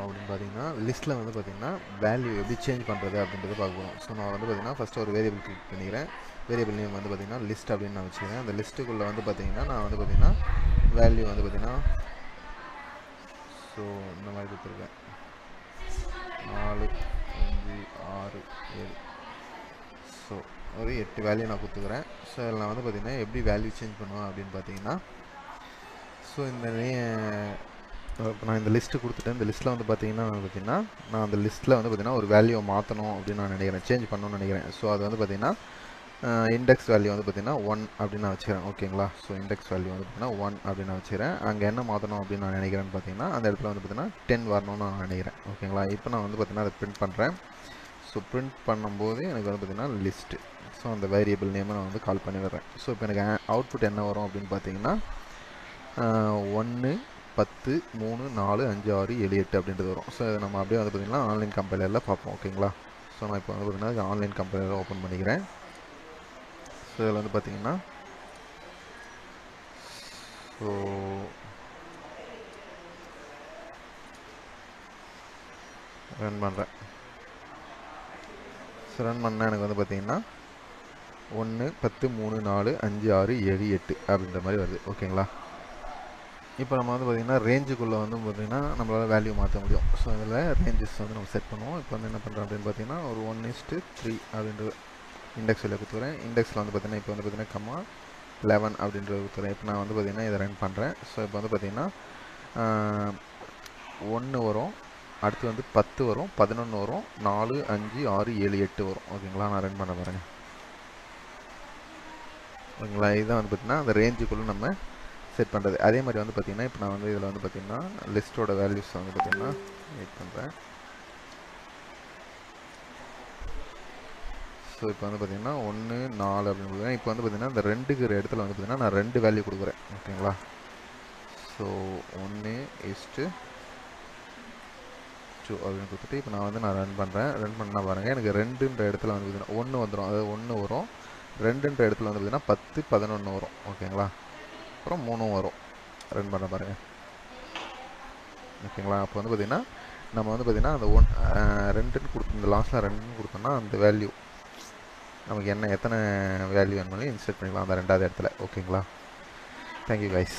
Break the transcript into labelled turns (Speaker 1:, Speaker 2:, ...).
Speaker 1: போகிறோம் அப்படின்னு பார்த்தீங்கன்னா, லிஸ்ட்டில் வந்து பார்த்தீங்கன்னா வேல்யூ எப்படி சேஞ்ச் பண்ணுறது அப்படின்றத பார்க்க போகிறோம். ஸோ நான் வந்து பார்த்தீங்கன்னா ஃபஸ்ட்டு ஒரு வேரியபிள் கிளிக் பண்ணிக்கிறேன். வேரியபிள் நேம் வந்து பார்த்தீங்கன்னா லிஸ்ட் அப்படின்னு நான் வச்சுக்கிறேன். அந்த லிஸ்ட்டுக்குள்ளே வந்து பார்த்தீங்கன்னா நான் வந்து பார்த்தீங்கன்னா வேல்யூ வந்து பார்த்தீங்கன்னா ஸோ இந்த மாதிரி கொடுத்துருக்கேன். 4 5 6 7 ஸோ ஒரு 8 வேல்யூ நான் கொடுத்துக்கிறேன். ஸோ இதில் நான் வந்து பார்த்தீங்கன்னா எப்படி வேல்யூ சேஞ்ச் பண்ணுவேன் அப்படின்னு பார்த்தீங்கன்னா, ஸோ இந்த இப்போ நான் இந்த லிஸ்ட்டு கொடுத்துட்டேன். இந்த லிஸ்ட்டில் வந்து பார்த்தீங்கன்னா நான் அந்த லிஸ்ட்டில் வந்து பார்த்தீங்கன்னா ஒரு வேல்யூவை மாற்றணும் அப்படின்னு நான் நினைக்கிறேன், சேஞ்ச் பண்ணணும்னு நினைக்கிறேன். ஸோ அது வந்து பார்த்தீங்கன்னா இண்டெக்ஸ் வேல்யூ வந்து பார்த்தீங்கன்னா 1 அப்படின்னு நான் வச்சுக்கிறேன். ஓகேங்களா? ஸோ இண்டெக்ஸ் வேல்யூ வந்து பார்த்தீங்கன்னா 1 அப்படின்னு நான் வச்சுக்கிறேன். அங்கே என்ன மாற்றணும் அப்படின்னு நான் நினைக்கிறேன்னு பார்த்தீங்கன்னா அந்த இடத்துல வந்து பார்த்தீங்கன்னா 10 வரணும்னு நான் நினைக்கிறேன். ஓகேங்களா? இப்போ நான் வந்து பார்த்தீங்கன்னா அதை பிரிண்ட் பண்ணுறேன். ஸோ பிரிண்ட் பண்ணும்போது எனக்கு வந்து பார்த்தீங்கன்னா லிஸ்ட்டு, ஸோ அந்த வேரியபிள் நேமை நான் வந்து கால் பண்ணி விடுறேன். ஸோ இப்போ எனக்கு அவுட்புட் என்ன வரும் அப்படின்னு பார்த்தீங்கன்னா 1 10 3 4 5 6 7 8 அப்படின்றது வரும். ஸோ நம்ம அப்படியே வந்து பார்த்திங்கன்னா ஆன்லைன் கம்பைலரில் பார்ப்போம். ஓகேங்களா? ஸோ நான் இப்போ வந்து பார்த்திங்கன்னா ஆன்லைன் கம்பைலரில் ஓப்பன் பண்ணிக்கிறேன். ஸோ இதில் வந்து பார்த்திங்கன்னா ஸோ ரன் பண்ணுறேன். ஸோ ரன் பண்ணால் எனக்கு வந்து பார்த்திங்கன்னா 1 10 3 4 5 6 7 8 அப்படின்ற மாதிரி வருது. ஓகேங்களா? இப்போ நம்ம வந்து பார்த்திங்கன்னா ரேஞ்சுக்குள்ளே வந்து பார்த்திங்கன்னா நம்மளால் வேல்யூ மாற்ற முடியும். ஸோ இதில் ரேஞ்சஸ் வந்து நம்ம செட் பண்ணுவோம். இப்போ வந்து என்ன பண்ணுறோம் அப்படின்னு பார்த்தீங்கன்னா ஒரு 1:3 அப்படின்ற இண்டெக்ஸ் வேல்யூ கொடுத்துக்கிறேன். இண்டெக்ஸில் வந்து பார்த்திங்கன்னா இப்போ வந்து பார்த்திங்கன்னா கம்மா 11 அப்படின்றது கொடுத்துறேன். இப்போ நான் வந்து பார்த்திங்கன்னா இதை ரன் பண்ணுறேன். ஸோ இப்போ வந்து பார்த்திங்கன்னா 1 வரும், அடுத்து வந்து 10 வரும், 11 வரும், 4 5 6 7 8 வரும். ஓகேங்களா? நான் ரன் பண்ண பாருங்கள். ஓகேங்களா? இதுதான் வந்து பார்த்திங்கன்னா அந்த ரேஞ்சுக்குள்ளே நம்ம செட் பண்ணுறது. அதே மாதிரி வந்து பார்த்திங்கன்னா இப்போ நான் வந்து இதில் வந்து பார்த்திங்கன்னா லிஸ்ட்டோட வேல்யூஸ் வந்து பார்த்திங்கன்னா வெயிட் பண்ணுறேன். ஸோ இப்போ வந்து பார்த்திங்கன்னா 1 4 அப்படின்னு கொடுக்குறேன். இப்போ வந்து பார்த்திங்கன்னா இந்த 2க்கு இடத்துல வந்து பார்த்திங்கன்னா நான் 2 வேல்யூ கொடுக்குறேன். ஓகேங்களா? ஸோ 1:2 அப்படின்னு கொடுத்துட்டு இப்போ நான் ரன் பண்ணுறேன். ரன் பண்ணால் பாருங்கள் எனக்கு 2ன்ற இடத்துல வந்து பார்த்திங்கன்னா 1 வந்துடும். அதாவது 1 வரும். 2ன்ற இடத்துல வந்து பார்த்திங்கன்னா 10 11 வரும். ஓகேங்களா? அப்புறம் 3 வரும். ரன் பண்ண பாருங்கள். ஓகேங்களா? அப்போ வந்து பார்த்திங்கன்னா நம்ம வந்து பார்த்திங்கன்னா அந்த 2ன்னு கொடுத்து இந்த லாஸ்ட்டில் 2ன்னு கொடுத்தோம்னா அந்த வேல்யூ நமக்கு எத்தனை வேல்யூ வேணுமாலும் இன்சர்ட் பண்ணிக்கலாம் அந்த 2வது இடத்துல. ஓகேங்களா? Thank you guys.